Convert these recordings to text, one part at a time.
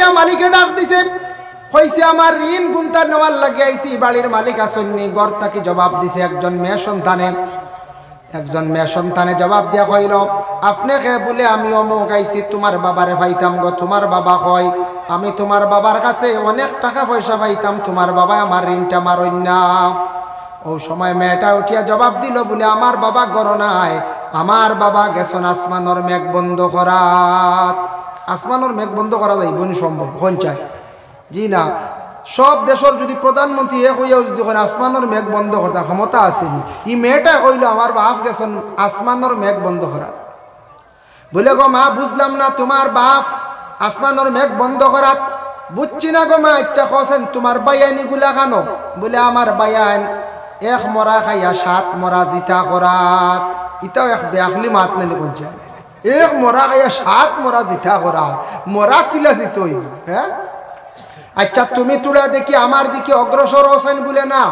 গিয়া মালিকে ডাক দিছে, কইছে আমার ঋণ গুনতা নেওয়ার লাগে আইছি, বাড়ির মালিক আসেননি। ঘর থেকে জবাব দিছে একজন মেয়ে সন্তানে জবাব দিয়া কইল, আপনি কে? বলে আমি অমুক আইছি, তোমার বাবারে পাইতাম গো। তোমার বাবা কয়, আমি তোমার বাবার কাছে অনেক টাকা পয়সা পাইতাম, তোমার বাবা আমার ঋণটা মারইন না। ও সময় মেয়েটা উঠিয়া জবাব দিল, বলে আমার বাবা গর নাই, আমার বাবা গেছন আসমানোর মেঘ বন্ধ করাত। আসমানোর মেঘ বন্ধ করা যাইব সম্ভব? কোন চাই? জি না। সব দেশের যদি প্রধানমন্ত্রী এক হইয়াও যদি আসমানোর মেঘ বন্ধ করতে ক্ষমতা আসেনি, ই মেয়েটা কইল আমার বাপ গেছেন আসমানোর মেঘ বন্ধ করা। বলে গো মা বুঝলাম না, তোমার বাপ আসমানোর মেঘ বন্ধ করাত বুঝছি না গো মা। ইচ্ছা করছেন তোমার বাইয়ানি গুলা খানো? বলে আমার বাইয়ান এক মরা খাইয়া 7 মরা জিতা করাত। ইটাও এক বেআখলি মাত নালি পঞ্চায়েত। এক মরা খাইয়া 7 মরা জিতা করা, মরা কিলা জিত হইব? হ্যাঁ, আচ্ছা তুমি তুলা দেখি আমার দিকে অগ্রসর হোসেন বলে না,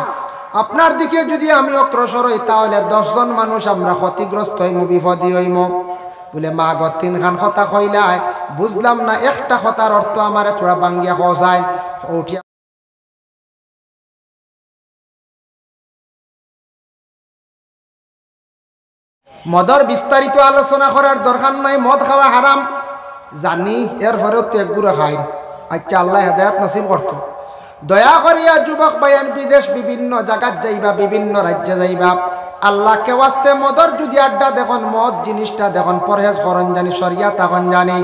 আপনার দিকে যদি আমি অগ্রসর হই তাহলে 10 জন মানুষ আমরা ক্ষতিগ্রস্ত হইম, বিপদী হইম। বলে মা গো 3 খান কথা কইলাই, বুঝলাম না একটা কথার অর্থ আমার থোড়া বাঙ্গিয়া খোঁজায়। উঠিয়া মদর বিস্তারিত আলোচনা করার দরকার নাই, মদ খাওয়া হারাম জানি, এরপরেও তো একগুড়ো খাই। আচ্ছা আল্লাহ হেদায়েত নসিব করত। দয়া করিয়া যুবক বায়ান বিদেশ বিভিন্ন জায়গাত যাইবা, বিভিন্ন রাজ্যে যাইবা, আল্লাহকে ওয়াস্তে মদর যদি আড্ডা দেখুন, মদ জিনিসটা দেখুন পরহেজ করন জানি, শরিয়াত এখন জানি।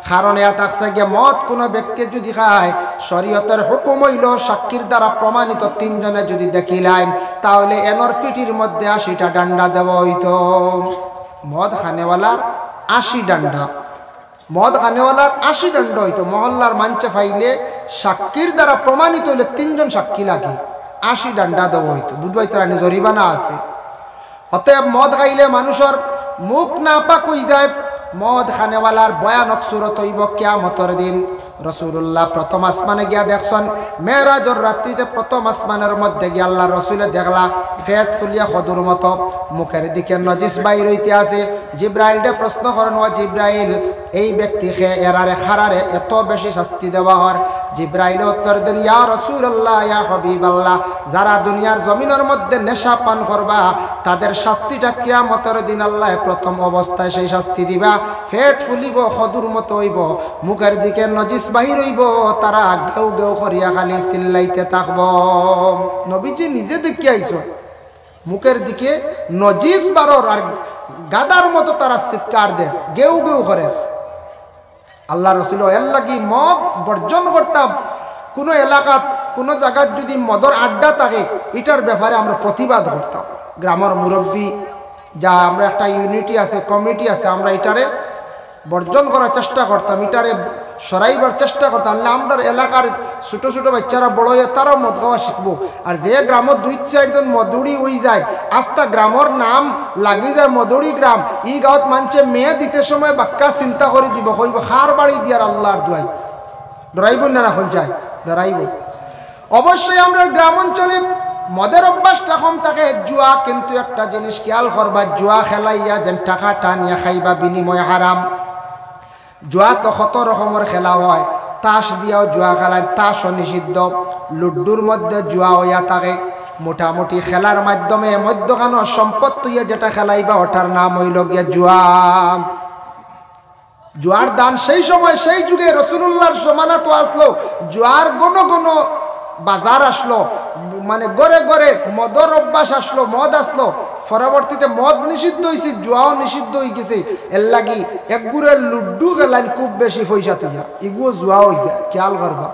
কারণ এ থাকছে গিয়ে মদ কোনো ব্যক্তি যদি খায়, শরীয়তের হুকুম হইল সাক্ষীর দ্বারা প্রমাণিত 3 জনে যদি দেখিলেন, তাহলে এনর পিঠির মধ্যে 80টা ডান্ডা দেওয়া হইতো। মদ খানেওয়ালার 80 ডান্ডা, মদ খানেওয়ালার 80 দণ্ড হইতো। মহল্লার মাঞ্চে ফাইলে সাক্ষীর দ্বারা প্রমাণিত হইলে 3 জন সাক্ষী লাগে, 80 ডান্ডা দেওয়া হইতো। বুধবাই তারা জরিমানা আছে। অতএব মদ খাইলে মানুষের মুখ না পাক হই যায়। মদ খানেওয়ালার ভয়ানক সুরত হইব কিয়ামতের দিন। রসুল্লাহ প্রথম আসমানে গিয়া দেখছেন, মেরাজর রাত্রিতে প্রথম আসমানের মধ্যে গিয়া আল্লাহ রসুলে দেখলা ফেট ফুলিয়া খদুর মতো, মুখের দিকে নজিস বাইর হইতে আছে। জিব্রাইলকে প্রশ্ন করেন, ও জিব্রাইল, এই ব্যক্তিকে এরারে খারারে এত বেশি শাস্তি দেওয়া হয়? জিব্রাইল উত্তর দেন, ইয়া রাসূলুল্লাহ, ইয়া হাবিবাল্লাহ, যারা দুনিয়ার জমিনের মধ্যে নেশা পান করবা তাদের শাস্তিটা কিয়ামতের দিন আল্লাহ প্রথম অবস্থায় সেই শাস্তি দিবা। ফেট ফুলিব, খদুর মতো হইব, মুখের দিকে নজিস বাহির হইব, তারা গেউ গেউ করিয়া খালি চিল্লাইতে থাকব। নবীজি নিজে দেখি আইছ, মুখের দিকে নজিস বারর আর গাদার মতো তারা চিৎকার দেয়, গেউ গেউ করে। আল্লাহ রসুল এর লাগি মদ বর্জন করতাম। কোনো এলাকাত কোনো জায়গায় যদি মদর আড্ডা থাকে, এটার ব্যাপারে আমরা প্রতিবাদ করতাম। গ্রামের মুরব্বী যা আমরা একটা ইউনিটি আছে, কমিটি আছে, আমরা এটারে বর্জন করার চেষ্টা করতাম, এটারে সরাইবার চেষ্টা করতাম। আমরা এলাকার ছোটো ছোটো বাচ্চারা বড় হয়ে তারাও মদ খাওয়া শিখবো। আর যে গ্রামের 2-4 জন মদুড়ি হয়ে যায়, আস্তা গ্রামের নাম লাগি যায় মদুড়ি গ্রাম। ই গাঁৱত মানছে মেয়ে দিতে সময় বাক্কা চিন্তা করে দিব, কইব হার বাড়ি দিয়ার আল্লাহর দুয়াই। ধরাইব না এখন চাই? ধরাইব। অবশ্যই আমরা গ্রাম অঞ্চলে মদের অভ্যাসটা কম থাকে। জুয়া কিন্তু একটা জিনিস খেয়াল করবা, জুয়া খেলাইয়া যেন টাকা টানিয়া খাইবা বিনিময় হারাম। জুয়া তো কত রকমের খেলা হয়, তাস দিয়াও জুয়া খেলায়, তাসও নিষিদ্ধ। লুড্ডুর মধ্যে জুয়া হইয়া থাকে। মোটামুটি খেলার মাধ্যমে মধ্যখানো সম্পদ তুইয়া যেটা খেলাইবা ওটার নাম হইল গিয়া জুয়া। জুয়ার দান সেই সময় সেই যুগে রসুলুল্লাহর জমানা তো আসলো, জুয়ার গণ গণ বাজার আসলো, মানে গড়ে গড়ে মদর অভ্যাস আসলো, মদ আসলো। পরবর্তীতে মদ নিষিদ্ধ হয়েছে, জুয়াও নিষিদ্ধ হয়ে গেছে। এর লাগি একগুড়ে লুড্ডু খেলাইন খুব বেশি পয়সা তুইয়া, এগুলো জুয়া হয়েছে। খেয়াল করবা,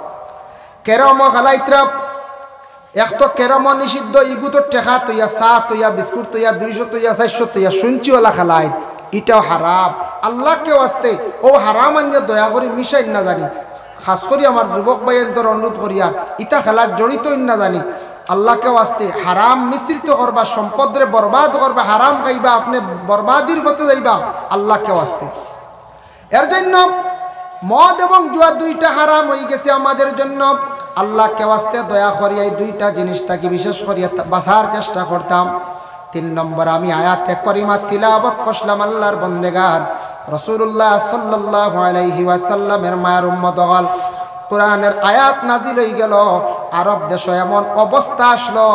কেরম খেলাইতরা এক তো কেরম নিষিদ্ধ, ইগু তো টেকা তৈয়া, চা তৈয়া, বিস্কুট তৈয়া, 200 তৈয়া, 400 তৈয়া, শুনছিওয়ালা খেলাই, এটাও হারাম। আল্লাহকে আসতে ও হারাম আনিয়া দয়া করে মিশাই না জানি, খাস করি আমার যুবক ভাইয়ের অনুরোধ করিয়া ইটা খেলার জড়িত না জানি। আল্লাহকে আসতে হারাম মিশ্রিত করবা, সম্পদরে বরবাদ করবা, হারাম খাইবা, আপনি বরবাদির হতে যাইবা। আল্লাহকে আসতে এর জন্য মদ এবং জুয়া 2টা হারাম হয়ে গেছে আমাদের জন্য। আল্লাহকে আসতে দয়া করিয়া এই 2টা জিনিসটাকে বিশেষ করিয়া বাঁচার চেষ্টা করতাম। 3 নম্বর, আমি আয়াতে করিমা তিলাওয়াত করলাম আল্লাহর বন্দেগান রাসূলুল্লাহ সাল্লাল্লাহু আলাইহি ওয়াসাল্লামের মায়ের উম্মত হল। কোরআনের আয়াত নাজিল হয়ে গেল। আরব দেশে এমন অবস্থা আসলো,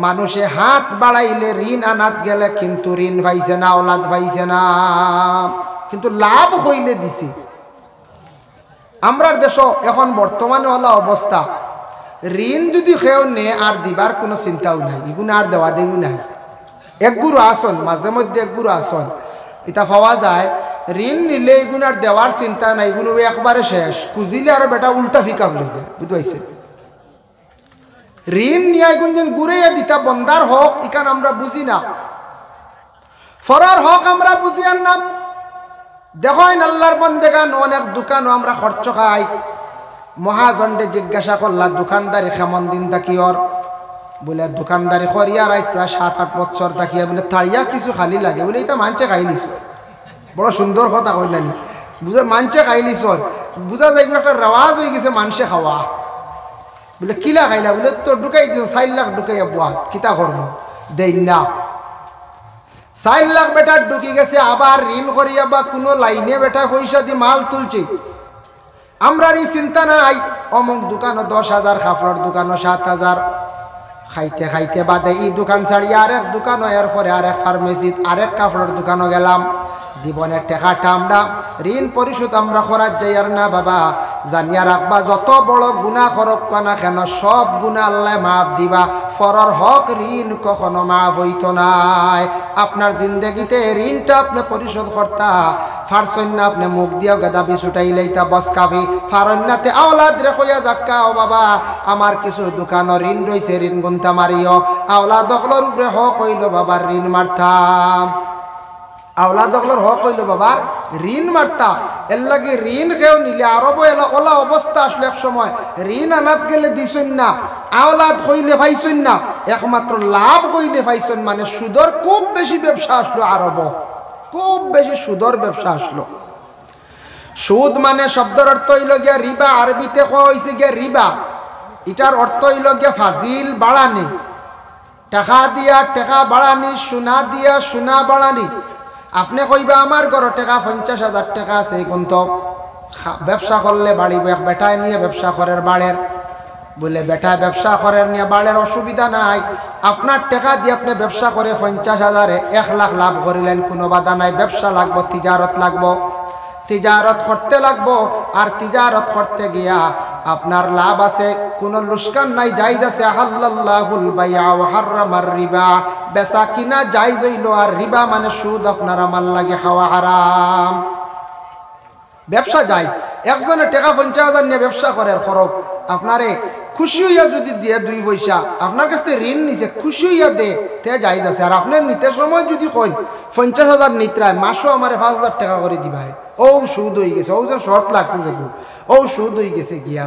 মানুষে হাত বাড়াইলে ঋণ আনাত গেলে কিন্তু ঋণ পাইছে না, ওলাদ পাইছে না, কিন্তু লাভ হইলে দিছে। আমরার দেশ এখন বর্তমানে হলো অবস্থা, ঋণ যদি কেউ নে আর দিবার কোনো চিন্তাও নাই, এগুলো আর দেওয়া দেবী নাই। একগুরু আসন মাঝে মধ্যে একগুরু আসন এটা পাওয়া যায়, ঋণ নিলে এগুলো আর দেওয়ার চিন্তা নাই, এগুলো একবারে শেষ, খুঁজিলে আর বেটা উল্টা ফিকা বলে যায়, বুঝতে পারছেন? ঋণ নিয়ে এগুন যেন ঘুরাইয়া দিতা বন্দার হক এখান আমরা বুঝি না, ফরার হক আমরা বুঝি আর না। দেখেন আল্লাহর বন্দেগান অনেক দোকানও আমরা খরচ খাই, মহাজন্ডে জিজ্ঞাসা করলা দোকানদারি কেমন দিন তাকিয়র, বলে দোকানদারি করিয়ার আজ প্রায় 7-8 বছর তাকিয়া, বলে তাড়িয়া কিছু খালি লাগে, বলে এটা মানছে খাই নিছ। বড় সুন্দর কথা কইলানি, বুঝে মানছে খাই নিছ, বুঝা যায় একটা রেওয়াজ হয়ে গেছে মানুষে খাওয়া। বলে কিলা খাইলা, বলে তো ঢুকাই দিও 4 লাখ ঢুকাইয়া বুয়া কিতা করবো দেই না। 4 লাখ বেটা ঢুকি গেছে, আবার ঋণ করিয়া বা কোনো লাইনে বেটা পয়সা দিয়ে মাল তুলছে। আমরা এই চিন্তা নাই, অমুক দোকানও 10,000, কাপড়ের দোকানও 7,000, খাইতে খাইতে বাদে এই দোকান ছাড়িয়ে আরেক দোকানও, এরপরে আরেক ফার্মেসিত আরেক কাপড়ের দোকানও গেলাম। জীবনের টেকাটা আমরা ঋণ পরিশোধ আমরা করার যাই আর না বাবা, জানিয়া রাখবা যত বড় গুনাহ করক না কেন সব গুনাহ আল্লাহ মাফ দিবা, ফরর হক ঋণ কখনো মাফ হইত নাই। আপনার জিন্দগিতে ঋণটা আপনি পরিশোধ করতা ফারসন না, আপনি মুখ দিয়াও গেদা বিছুটাই লইতা বস কাবি ফারন্নাতে আওলাদ রে কইয়া যাক্কা, ও বাবা আমার কিছু দোকান ঋণ রইছে, ঋণ গুনতা মারিও। আওলাদ দখলর উপরে হক হইল বাবার ঋণ মারতাম, আওলাদ দখলর হক হইল বাবার ঋণ মারতা। এর লাগে ঋণ কেউ নিলে আরব ওলা অবস্থা আসলে এক সময় ঋণ আনাত গেলে দিছুন না, আওলাদ কইলে পাইছুন না, একমাত্র লাভ কইলে পাইছুন। মানে সুদর খুব বেশি ব্যবসা আসলো আরব, খুব বেশি সুদর ব্যবসা আসলো। সুদ মানে শব্দের অর্থ হইল গিয়া রিবা, আরবিতে কইছে গিয়া রিবা, এটার অর্থ হইল গিয়া ফাজিল বাড়ানি, টাকা দিয়া টাকা বাড়ানি, সোনা দিয়া সোনা বাড়ানি। আপনি কইবা আমার ঘরে টাকা 50,000 টাকা আছে, কিন্তু ব্যবসা করলে বাড়িব, এক বেটায় নিয়ে ব্যবসা করার বাড়ের, বলে বেটা ব্যবসা করার নিয়ে বাড়ের অসুবিধা নাই, আপনার টাকা দিয়ে আপনি ব্যবসা করে 50,000-এ 1 লাখ লাভ করিলেন, কোনো বাধা নাই। ব্যবসা লাগবো, তিজারত লাগবো, তিজারত করতে লাগবো, আর তিজারত করতে গিয়া আপনার লাভ আছে, কোনো লুস্কান নাই, জায়েজ আছে। আহাল্লাল্লাহুল বাইআ ওয়া হাররামার রিবা, বেচা কিনা জায়েজ হইল, আর রিবা মানে সুদ আপনার আমার লাগে খাওয়া হারাম। ব্যবসা জায়েজ, একজনের টাকা 50,000 নিয়ে ব্যবসা করে খরচ, আপনারে খুশি হইয়া যদি দিয়ে 2 পয়সা আপনার কাছ থেকে ঋণ নিছে, খুশি হইয়া দে তে জায়েজ আছে। আর আপনার নিতে সময় যদি কইন 50,000 নিত্রায় মাসও আমার 5,000 টাকা করে দিবাই, ও সুদ হয়ে গেছে, ও যে শর্ট লাগছে যেগুলো, ও সুদ হয়ে গেছে গিয়া।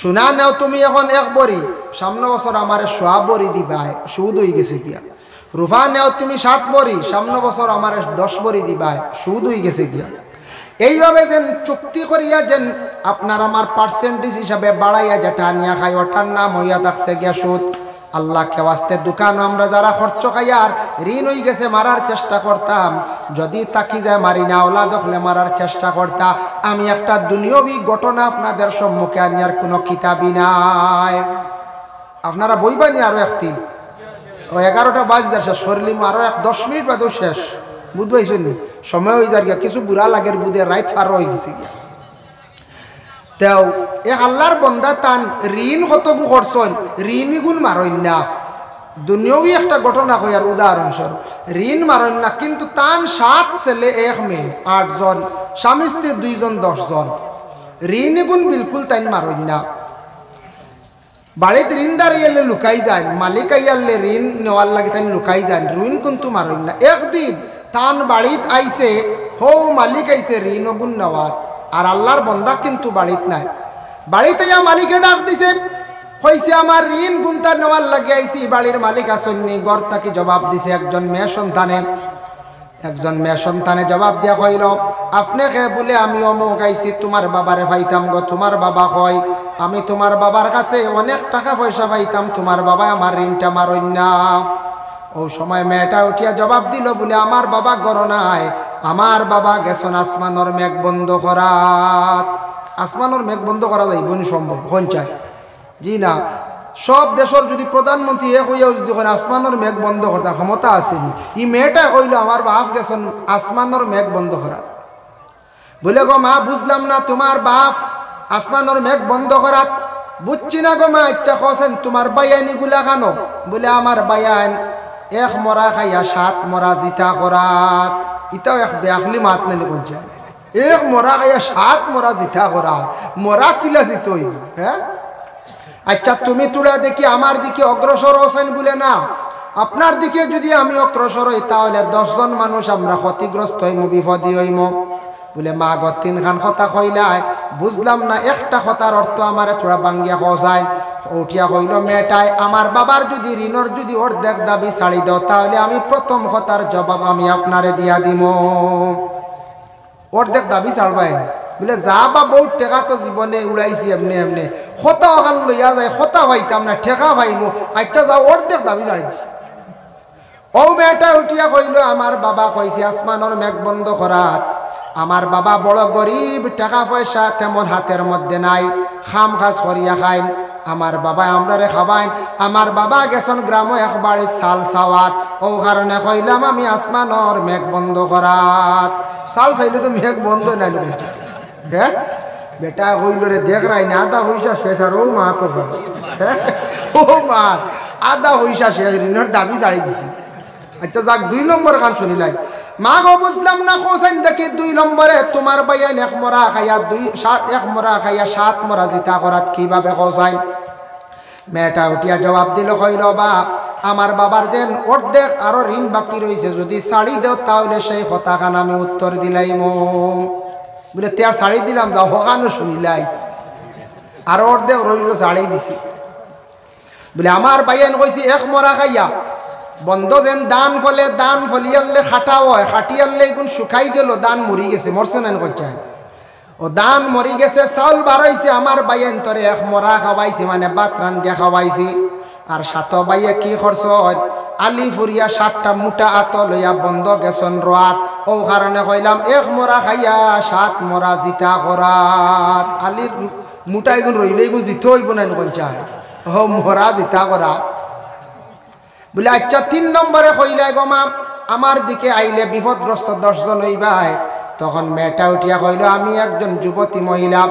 সোনা নেও তুমি এখন 1 বড়ি, সামনে বছর আমার 100 বড়ি দিবাই, সুদ হয়ে গেছে গিয়া। রুফা নেও তুমি 7 বড়ি, সামনে বছর আমার 10 বড়ি দিবাই, সুদ হয়ে গেছে গিয়া। এইভাবে যেন চুক্তি করিয়া যেন আপনার আমার পার্সেন্টেজ হিসাবে বাড়াইয়া যেটা নিয়া খাই, ওটার নাম হইয়া থাকছে গিয়া সুদ। আল্লাহ কেওয়াস্তে দোকান আমরা যারা খরচ খাই আর ঋণ হয়ে গেছে মারার চেষ্টা করতাম, যদি তাকি যায় মারি না, ওলা দখলে মারার চেষ্টা করতাম। আমি একটা দুনিয়াবী ঘটনা আপনাদের সম্মুখে আনিয়ার কোনো কিতাবই নাই, আপনারা বইবানি আরো একদিন, ও 11টা বাজে যাচ্ছে সরলিম, আরো 10 মিনিট বাদেও শেষ, বুঝবাইছেন নি? সময় হয়ে যার গিয়া, কিছু বুড়া লাগের বুধে রাইত পার হয়ে গেছে গিয়া। তেও এ আল্লাহর বন্দা তান ঋণ কতগু করছেন, ঋণই গুণ মারইন না। দুনিয়াবী একটা ঘটনা কই আর উদাহরণস্বরূপ, ঋণ মারইন না, কিন্তু তান 7 ছেলে 1 মেয়ে 8 জন, স্বামী স্ত্রী 2 জন 10 জন, ঋণই গুণ বিলকুল তাই মারইন না। বাড়িতে ঋণদার এলে লুকাই যান, মালিক আইয়ালে ঋণ নেওয়ার লাগে তাই লুকাই যান, ঋণ কিন্তু মারইন না। একদিন তান বাড়িত আইছে, হো মালিক আইছে ঋণ গুণ নেওয়াত, আর আল্লাহর বন্দা কিন্তু বাড়িত নাই। বাড়িতে মালিকে ডাক দিছে, কইছে আমার ঋণ গুণটা নেওয়ার লাগে আইছি, বাড়ির মালিক আসেননি। ঘর তাকে জবাব দিছে একজন মেয়ে সন্তানে জবাব দিয়া কইল, আপনাকে বলে আমি অমুক আইছি, তোমার বাবারে পাইতাম গো, তোমার বাবা কয় আমি তোমার বাবার কাছে অনেক টাকা পয়সা পাইতাম, তোমার বাবা আমার ঋণটা মারইন না। ও সময় মেয়েটা উঠিয়া জবাব দিল, বলে আমার বাবা গর নাই, আমার বাবা গেছন আসমানর মেঘ বন্ধ করাত। আসমানের মেঘ বন্ধ করা যাইব নি সম্ভব চায় জি না সব দেশের যদি প্রধানমন্ত্রী এক হইয়াও যদি আসমানের মেঘ বন্ধ করতে ক্ষমতা আসেনি ই মেয়েটা কইল আমার বাপ গেছেন আসমানের মেঘ বন্ধ করা বলে গো মা বুঝলাম না তোমার বাপ আসমানের মেঘ বন্ধ করাত বুঝছি না গো মা ইচ্ছা করছেন তোমার বায়ানি গুলা খানো বলে আমার বায়ান এক মরা খাইয়া 7 মরা জিতা করাত ইটাও এক বেআখলি মাত নেই কোনটা এক মরা খাইয়া 7 মরা জিতা করা মরা কিলা জিত হইব হ্যাঁ আচ্ছা তুমি তুলা দেখি আমার দিকে অগ্রসর হোসেন বলে না আপনার দিকে যদি আমি অগ্রসর হই তাহলে 10 জন মানুষ আমরা ক্ষতিগ্রস্ত হইম বিপদী হইম বলে মা গো 3 খান কথা কইলাই বুঝলাম না একটা কথার অর্থ আমারে থোড়া বাঙ্গিয়া কওয়ায় উঠিয়া কইল মেয়েটাই আমার বাবার যদি ঋণর যদি অর্ধেক দাবি ছাড়ি দাও তাহলে আমি প্রথম কথার জবাব আমি আপনারে দিয়া দিব অর্ধেক দাবি ছাড়বাই বলে যা বা বহুত টেকা তো জীবনে উড়াইছি এমনি এমনি খতা ওখান লইয়া যায় খতা পাইতাম না ঠেকা পাইমু আচ্ছা যাও অর্ধেক দাবি ছাড়ি দিছি ও মেয়েটা উঠিয়া কইল আমার বাবা কইছে আসমানের মেঘ বন্ধ করাত আমার বাবা বড় গরিব টাকা পয়সা তেমন হাতের মধ্যে নাই খাম খাস করিয়া খাইন আমার বাবা আমরারে খাবাইন আমার বাবা গেছন গ্রাম একবারে চাল চাওয়াত ও কারণে কইলাম আমি আসমানের মেঘ বন্ধ করাত চাল চাইলে তো মেঘ বন্ধ নাই হ্যাঁ বেটা কইল রে দেখ রাই না আধা পয়সা শেষ আর ও মা তো হ্যাঁ ও মা আধা পয়সা শেষ ঋণের দাবি ছাড়ি দিছি আচ্ছা যাক 2 নম্বর গান শুনিলাই মা গো বুঝলাম না কোসাইন দেখি 2 নম্বরে তোমার বাইয়ান এক মরা খাইয়া 7 মরা জিতা করাত কিভাবে কোসাইন মেয়েটা উঠিয়া জবাব দিল কইল বাপ আমার বাবার যেন অর্ধেক আরো ঋণ বাকি রয়েছে যদি ছাড়ি দেও তাহলে সেই কথাখান আমি উত্তর দিলাইম বলে তে ছাড়ি দিলাম যাও হকানো শুনিলাই আর অর্ধেক রইল ছাড়ি দিছি বলে আমার বাইয়ান কইছি এক মরা খাইয়া বন্ধ যেন দান ফলে দান ফলিয়ালে খাটা হয় খাটিয়ালে এগুন শুকাই গেল দান মরি গেছে মরছে না কইছায় ও দান মরি গেছে চাউল বাড়াইছে আমার বাইয়েন তরে এক মরা খাওয়াইছে মানে ভাত রান্ধিয়া খাওয়াইছি আর 7 বাইয়ে কি খরচ আলি ফুরিয়া 7টা মুটা আত লইয়া বন্ধ গেছন রাত ও কারণে কইলাম এক মরা খাইয়া 7 মরা জিতা করাত আলির মুটা এগুন রইলে এগুন জিতে হইব না কইছায় ও মরা জিতা করাত বলে আচ্ছা 3 নম্বরে কইলাই গমা আমার দিকে আইলে বিপদগ্রস্ত 10 জন হইবাই তখন মেয়েটা উঠিয়া কইল আমি একজন যুবতী মহিলা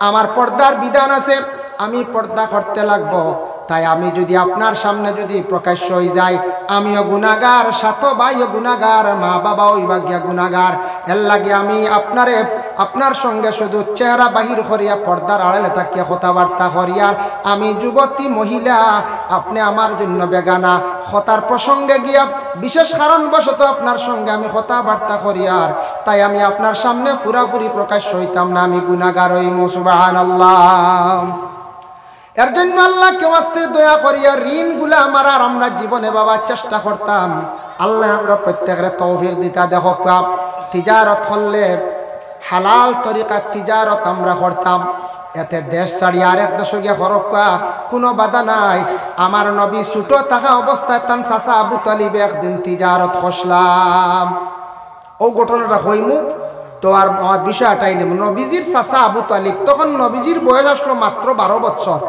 আমার পর্দার বিধান আছে আমি পর্দা করতে লাগবো তাই আমি যদি আপনার সামনে যদি প্রকাশ্য হই যাই আমিও গুনাহগার 7 ভাইও গুনাহগার মা বাবা হইবা গিয়া গুনাহগার এর লাগে আমি আপনার সঙ্গে শুধু চেহারা বাহির করিয়া পর্দার আড়ালে থাকিয়া কথাবার্তা করিয়া আমি যুবতী মহিলা আপনি আমার জন্য বেগানা কথার প্রসঙ্গে গিয়া বিশেষ কারণবশত আপনার সঙ্গে আমি কথাবার্তা করিয়ার তাই আমি আপনার সামনে পুরাপুরি প্রকাশ হইতাম না আমি গুনাহগার হইম সুবহানাল্লাহ এর জন্য আল্লাহকে ওয়াস্তে দয়া করিয়া ঋণগুলা আমার আর আমরা জীবনে বাবা চেষ্টা করতাম আল্লাহ আমরা প্রত্যেকের তৌফিক দিতা দেখো তিজারত করলে হালাল তরিকার তিজারত আমরা করতাম এতে দেশ ছাড়ি আরেক দেশে গিয়া খরকা কোনো বাধা নাই আমার নবী ছোট থাকা অবস্থায় তান চাচা আবু তালিব একদিন তিজারত খসলাম ও ঘটনাটা হইমু তো আর আমার বিষয়টাই নেব নবীজির চাচা আবু তালিব তখন নবীজির বয়স আসলো মাত্র 12 বছর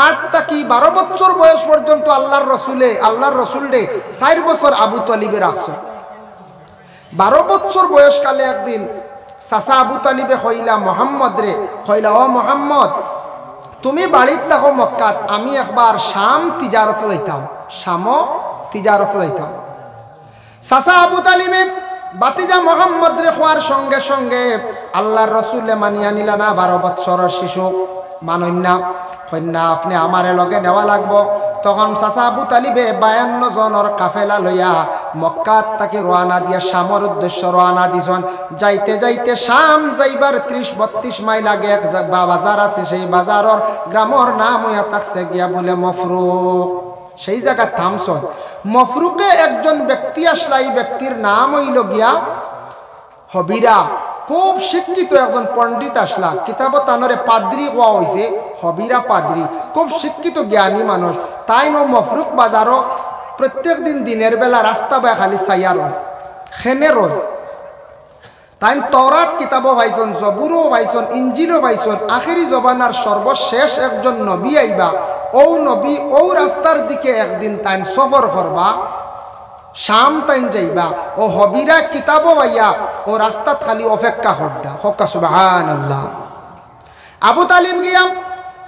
8 থেকে 12 বছর বয়স পর্যন্ত আল্লাহর রসুল রে 4 বছর আবু তালিবে রাখছে 12 বছর বয়সকালে একদিন চাচা আবু তালিবে কইলা মোহাম্মদ রে কইলা ও মোহাম্মদ তুমি বাড়িতে দেখো মক্কাত আমি একবার শাম তিজারতে যাইতাম চাচা আবু তালিবে বাতিজা মোহাম্মদ রে খোয়ার সঙ্গে সঙ্গে আল্লাহর রসুলে মানিয়া নিলা না 12 বছরের শিশু মানইন না কন্যা আপনি আমারে লগে নেওয়া লাগবো তখন চাচা আবু তালিবে 52 জনের কাফেলা লইয়া মক্কাত তাকে রওনা দিয়া শামর উদ্দেশ্য রওনা দিছন যাইতে যাইতে শাম যাইবার 30-32 মাইল আগে এক বাজার আছে সেই বাজারের গ্রামের নাম হইয়া থাকছে গিয়া বলে মফরুক সেই জায়গা থামছন মফরুকে একজন ব্যক্তি আসলা এই ব্যক্তির নাম হইল গিয়া হবিরা খুব শিক্ষিত একজন পণ্ডিত আসলা কিতাব তানরে পাদ্রি হওয়া হয়েছে হবিরা পাদ্রি খুব শিক্ষিত জ্ঞানী মানুষ তাই নো মফরুক বাজারও প্রত্যেক দিন দিনের বেলা রাস্তা বা খালি সাইয়া রয় খেনে রয় তাই তওরাত কিতাবও পাইছন, জবুরও পাইছন, ইঞ্জিলও পাইছন। আখেরি জবানার সর্বশেষ একজন নবী আইবা, ও নবী ও রাস্তার দিকে একদিন তাইন সফর করবা, শাম তাইন যাইবা, ও হবিরা কিতাবও পাইয়া ও রাস্তাত খালি অপেক্ষা হড্ডা। হক্কা সুবহানাল্লাহ। আবু তালিব গিয়া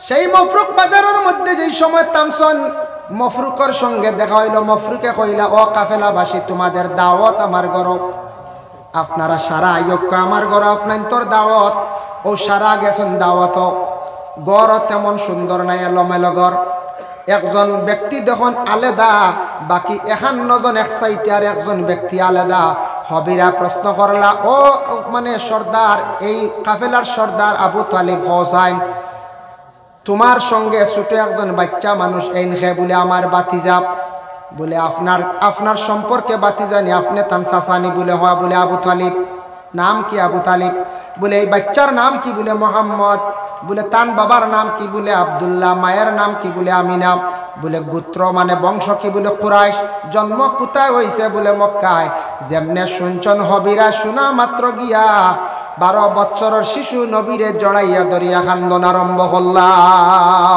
সেই মফরুক বাজারের মধ্যে যেই সময় তামসন, মফরুকের সঙ্গে দেখা হইল। মফরুকে কইলা, ও কাফেলাবাসী, তোমাদের দাওয়াত আমার ঘর, আপনারা সারা আয়োগ্য আমার ঘর, আপনার তোর দাওয়াত। ও সারা গেছেন দাওয়াত, গড় তেমন সুন্দর নাই, এলোমেলো গড়। একজন ব্যক্তি দেখুন আলাদা, বাকি 51 জন এক সাইডে আর একজন ব্যক্তি আলাদা। হবিরা প্রশ্ন করলা, ও মানে সর্দার, এই কাফেলার সর্দার আবু তালিব হোসাইন, তোমার সঙ্গে ছোট একজন বাচ্চা মানুষ এইন খে বলে আমার বাতিজা, বলে আপনার সম্পর্কে বাতিজানি, আপনি তান সাসানি, বলে হওয়া, বলে আবু তালিব। নাম কি আবু তালিব? বলে এই বাচ্চার নাম কি? বলে মোহাম্মদ। বলে তান বাবার নাম কি? বলে আব্দুল্লাহ। মায়ের নাম কি? বলে আমিনা। বলে গোত্র মানে বংশ কি? বলে কুরাইশ। জন্ম কোথায় হয়েছে? বলে মক্কায়। যেমনে শুনছন হবিরা, শোনা মাত্র গিয়া 12 বছরের শিশু নবীরে জড়াইয়া ধরিয়া খান্দন আরম্ভ করলা।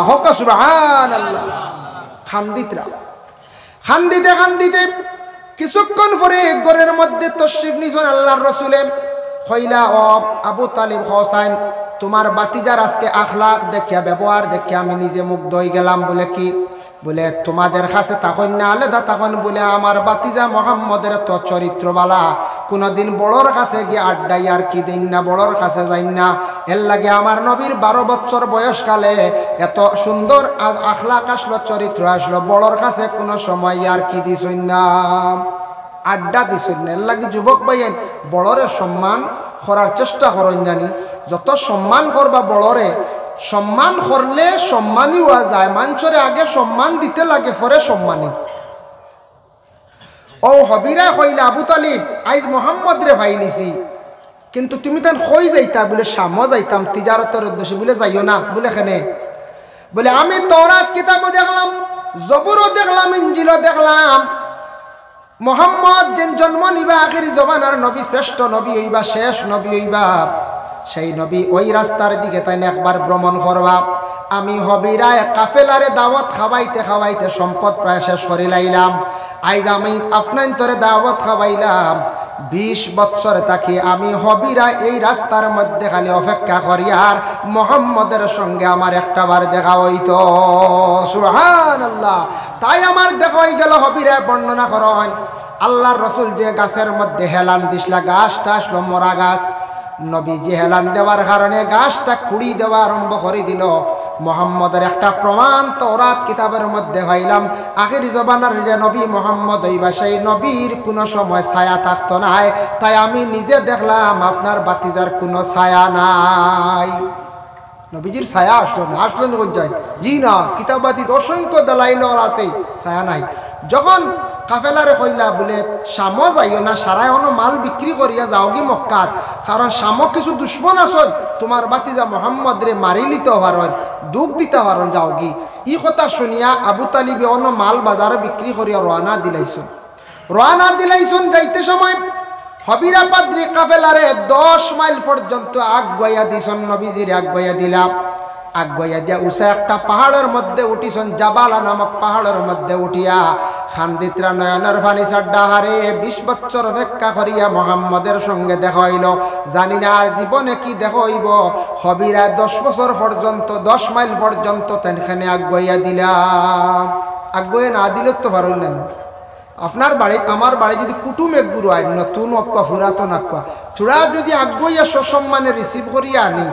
হক সুবহানাল্লাহ। খান্দিতরা খান্দিতে খান্দিতে কিছুক্ষণ পরে ঘরের মধ্যে তশরিফ নিছেন আল্লাহর রাসূলে। কইলা, ও আবু তালিব হোসাইন, তোমার বাতিজার আজকে আখলাক দেখিয়া, ব্যবহার দেখিয়া আমি নিজে মুগ্ধ হয়ে গেলাম। বলে কি? বলে তোমাদের কাছে তখন না আলাদা তখন, বলে আমার বাতিজা মোহাম্মদের তো চরিত্রবালা, কোনোদিন বড়র কাছে গিয়ে আড্ডাই আর কি দিন না, বড়র কাছে যাই না। এর লাগে আমার নবীর 12 বছর বয়সকালে এত সুন্দর আখলাক আসলো, চরিত্র আসলো, বড়র কাছে কোনো সময় আর কি দিছই না, আড্ডা দিছই না। এর লাগে যুবক ভাইয়েন, বড়রে সম্মান করার চেষ্টা করেন। জানি যত সম্মান করবা বড়রে, সম্মান করলে সম্মানী হওয়া যায়। মানুষরে আগে সম্মান দিতে লাগে, পরে সম্মানী। ও হবিরা কইলা, আবু তালিব, আইজ মোহাম্মদ রে ভাই নিছি, কিন্তু তুমি তান কই যাইতা? বলে শামও যাইতাম তিজারতের উদ্দেশ্যে। বলে যাইও না। বলে কেনে? বলে আমি তওরাত কিতাবও দেখলাম, জবুরও দেখলাম, ইঞ্জিলও দেখলাম। মোহাম্মদ যেন জন্ম নিবা, আখিরি জমানার নবী, শ্রেষ্ঠ নবী হইবা, শেষ নবী হইবা, সেই নবী ওই রাস্তার দিকে তাই একবার ভ্রমণ করবা। আমি হবিরায় কাফেলারে দাওয়াত খাওয়াইতে খাওয়াইতে সম্পদ প্রায় শেষ করে লাইলাম। আইজ আমি আপনার তোরে দাওয়াত খাওয়াইলাম, 20 বছর থাকি আমি হবিরা এই রাস্তার মধ্যে খালি অপেক্ষা করি, আর মোহাম্মদের সঙ্গে আমার একটাবার দেখা হইতো। সুবহানাল্লাহ। তাই আমার দেখা হয়ে গেল। হবিরা বর্ণনা করেন, আল্লাহর রসুল যে গাছের মধ্যে হেলান দিসলা, গাছটা আসলো মরা গাছ। নবী যে হেলান দেওয়ার কারণে গাছটা কুড়ি দেওয়া আরম্ভ করে দিল। মোহাম্মদের একটা প্রমাণ তওরাত কিতাবের মধ্যে পাইলাম, আখির জবানার যে নবী মোহাম্মদ হইবা, সেই নবীর কোনো সময় ছায়া থাকতো নাই। তাই আমি নিজে দেখলাম আপনার বাতিজার কোনো ছায়া নাই। নবীজির ছায়া আসলো না। আসলো না কোন যায়? জি না, কিতাবাদিত অসংখ্য দালাইল আছে, ছায়া নাই। যখন কাফেলারে কইলা, বলে শামও যাইও না, সারাই অন্য মাল বিক্রি করিয়া যাও কি মক্কাত, কারণ শামক কিছু দুশ্মন আসন, তোমার বাতিজা মোহাম্মদ রে মারি নিতে পারেন, দুঃখ দিতে পারেন, যাও কি। ই কথা শুনিয়া আবু তালিবে অন্য মাল বাজারে বিক্রি করিয়া রওনা দিলাইছুন। যাইতে সময় হবিরা পাদ্রী কাফেলারে 10 মাইল পর্যন্ত আগুয়াইয়া দিছন। নবীজির আগুয়াইয়া দিলাম। আগুয়াইয়া দিয়া উঁচা একটা পাহাড়ের মধ্যে উঠিছন, জাবালা নামক পাহাড়ের মধ্যে উঠিয়া খান্দিতরা নয়নের পানি ছাড়া, হারে 20 বছর অপেক্ষা করিয়া মোহাম্মদের সঙ্গে দেখা হইল। জানি না আর জীবনে কি দেখা হইব। হবিরা 10 বছর পর্যন্ত 10 মাইল পর্যন্ত তেনখানে আগুয়াইয়া দিলাম। আগুয়ে না দিলে তো পারুন না। আপনার বাড়ি আমার বাড়ি যদি কুটুম এক গুরু আয়, নতুন অক্কা পুরাতন আক্কা, থোড়া যদি আগুয়াইয়া সসম্মানে রিসিভ করিয়া আনি,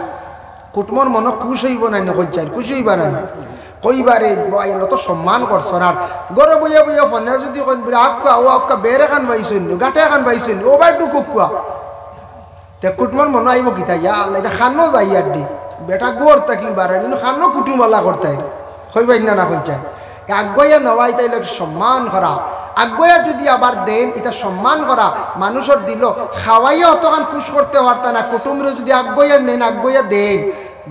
কুটুমর মনে খুশ হইব না, খুশি হইবা না, কইবারে তো সম্মান করছো। আর গড়ে বইয়া বইয়া ফোনে যদি আক্কা ও আক্কা বেড়ে খান পাইছেন, গাঁটে খান পাইছেন, ওবার ডুকুয়া তে কুটুমর মনে আইব কিতা, ইয়া আল্লাহ এটা খানো যাই আর দি বেটা গোড় তা কি বারে, কিন্তু খানো কুটুমালা করতে কইবাই না কইচাই। আগুয়া নেওয়াই তাইলে সম্মান করা, আগুয়া যদি আবার দেন এটা সম্মান করা। মানুষের দিল খাওয়াইয়া অতখান খুশ করতে পারত না, কুটুমরে যদি আগুয়া নেন, আগুয়া দেন,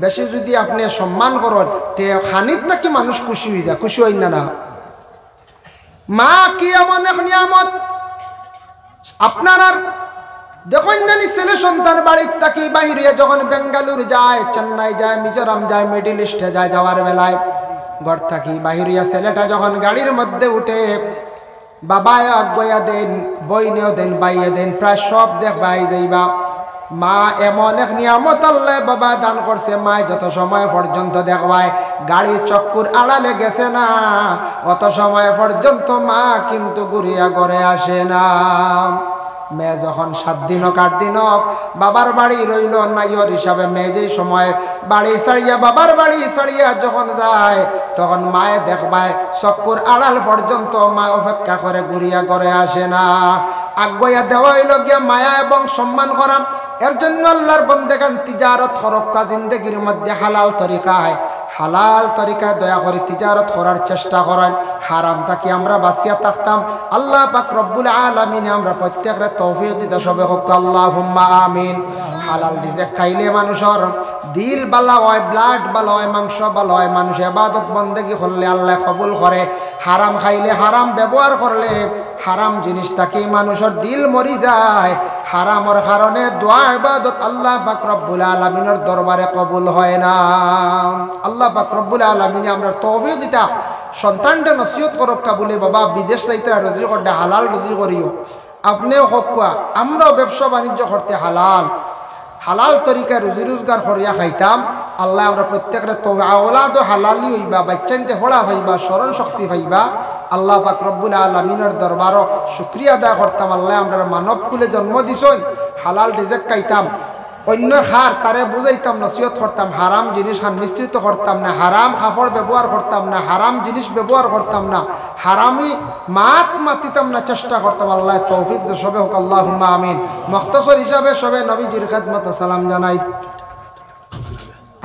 বেশি যদি আপনি সম্মান করেন, তে খানিত নাকি মানুষ খুশি হয়ে যায়, খুশি হই না। মা কি এমন এক নিয়ামত, আপনার আর দেখুন জানি ছেলে সন্তান বাড়ির থাকি বাহিরে যখন বেঙ্গালুরু যায়, চেন্নাই যায়, মিজোরাম যায়, মিডিল ইস্টে যায়, যাওয়ার বেলায় ঘর থাকি বাহিরিয়া ছেলেটা যখন গাড়ির মধ্যে উঠে, বাবায় আগুয়া দেন, বইনেও দেন, বাইয়ে দেন, প্রায় সব দেখবাই যাইবা। মা এমন এক নিয়ামত আল্লাহ বাবা দান করছে, মায় যত সময় পর্যন্ত দেখবায় গাড়ি চক্কুর আড়ালে গেছে না, অত সময় পর্যন্ত মা কিন্তু ঘুরিয়া ঘরে আসে না। মেয়ে যখন 7 দিন হোক 8 দিন হোক বাবার বাড়ি রইল নাইয়র হিসাবে, মেয়ে যেই সময় বাড়ি ছাড়িয়া বাবার বাড়ি ছাড়িয়া যখন যায়, তখন মায়ে দেখবায় চক্কুর আড়াল পর্যন্ত মা অপেক্ষা করে, ঘুরিয়া ঘরে আসে না। আগুয়া দেওয়া হইল গিয়া মায়া এবং সম্মান করা। এর জন্য আল্লাহর বন্দেগান তিজারত হরক্কা জিন্দগির মধ্যে হালাল তরিকায় দয়া করে তিজারত করার চেষ্টা করেন। হারাম তাকে আমরা বাঁচিয়া থাকতাম। আল্লাহ পাক রব্বুল আলামিন আমরা প্রত্যেকরে তৌফিক দিতে সবে হোক, আল্লাহুম্মা আমিন। হালাল রিজিক খাইলে মানুষের দিল ভালো হয়, ব্লাড ভালো হয়, মাংস ভালো হয়, মানুষ ইবাদত বন্দেগি করলে আল্লাহ কবুল করে। হারাম খাইলে, হারাম ব্যবহার করলে, হারাম জিনিসটাকে মানুষের দিল মরি যায়। হারামের কারণে দোয়া ইবাদত আল্লাহ পাক রব্বুল আলামিনের দরবারে কবুল হয় না। আল্লাহ পাক রব্বুল আলামিন আমরা তৌফিক দিতা সন্তানটা নসিহত করক বলে, বাবা বিদেশ চাইতে রুজি করতে হালাল রুজি করিও। আপনিও হকুয়া আমরাও ব্যবসা বাণিজ্য করতে হালাল তরিকায় রুজি রোজগার করিয়া খাইতাম। আল্লাহ আমরা প্রত্যেকের আওলাদ হালালি হইবা, বাচ্চাইতে হড়া হইবা, স্মরণ শক্তি হইবা। আল্লাহ পাক রব্বুল আলামিনের দরবারও শুকরিয়া আদায় করতাম। আল্লাহ আমরা মানব কুলে জন্ম দিছেন, হালাল রিজিক খাইতাম, অন্য খার তারে বুঝাইতাম, নসিহত করতাম, হারাম জিনিস খান মিশ্রিত করতাম না, হারাম কাপড় ব্যবহার করতাম না, হারাম জিনিস ব্যবহার করতাম না, হারামি মাতিতাম না, চেষ্টা করতাম। আল্লাহ তৌফিক সবে হোক, আল্লাহুম্মা আমিন। মুখতাসর হিসাবে সবে নবীজির খেদমতে সালাম জানাই।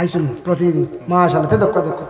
আইসুন প্রতিদিন মাশাআল্লাহ, দেখো